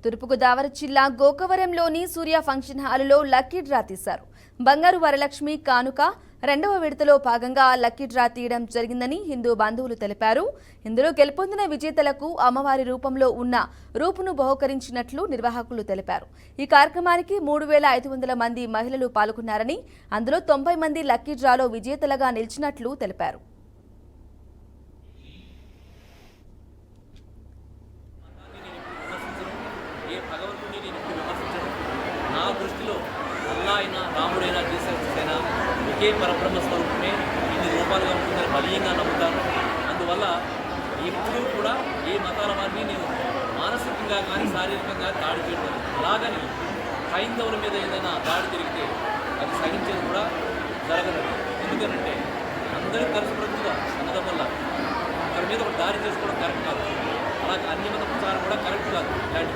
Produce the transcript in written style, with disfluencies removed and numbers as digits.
తూర్పుగోదావరి జిల్లా గోకవరంలోని సూర్య ఫంక్షన్ హాలులో lucky draw తీశారు. బంగారు వరలక్ష్మి కానుక రెండవ విడతలో భాగంగా లక్కీ డ్రా తీయడం జరిగిందని హిందూ బంధువులు తెలిపారు. ఇందులో గెలుపొందిన విజేతలకు అమ్మవారి రూపంలో ఉన్న రూపును బహుకరించినట్లు నిర్వాహకులు తెలిపారు. ఈ కార్యక్రమానికి 3,500 మంది మహిళలు పాల్గొన్నారని, అందులో 90 మంది లక్కీ డ్రాలో విజేతలుగా నిలిచినట్లు తెలిపారు. నా దృష్టిలో అల్లా అయినా రాముడైనా జీసస్ ఒకే పరబ్రహ్మ స్వరూపమే ఇన్ని రూపాలుగా ఉంటుందని బలీయంగా నమ్ముతాను. అందువల్ల ఎప్పుడూ కూడా ఏ మతాల వారిని నేను మానసికంగా కానీ శారీరకంగా దాడి చేయడం, అలాగని హైందవుల మీద ఏదైనా దాడి జరిగితే అది సహించేది కూడా జరగదు. ఎందుకంటే అందరూ కలిసి బ్రతుకుగా అనడం వల్ల ఒకరి మీద ఒక దాడి చేసుకోవడం కరెక్ట్ కాదు. అలాగే అన్యమత ప్రచారం కూడా కరెక్ట్ కాదు. ఇలాంటి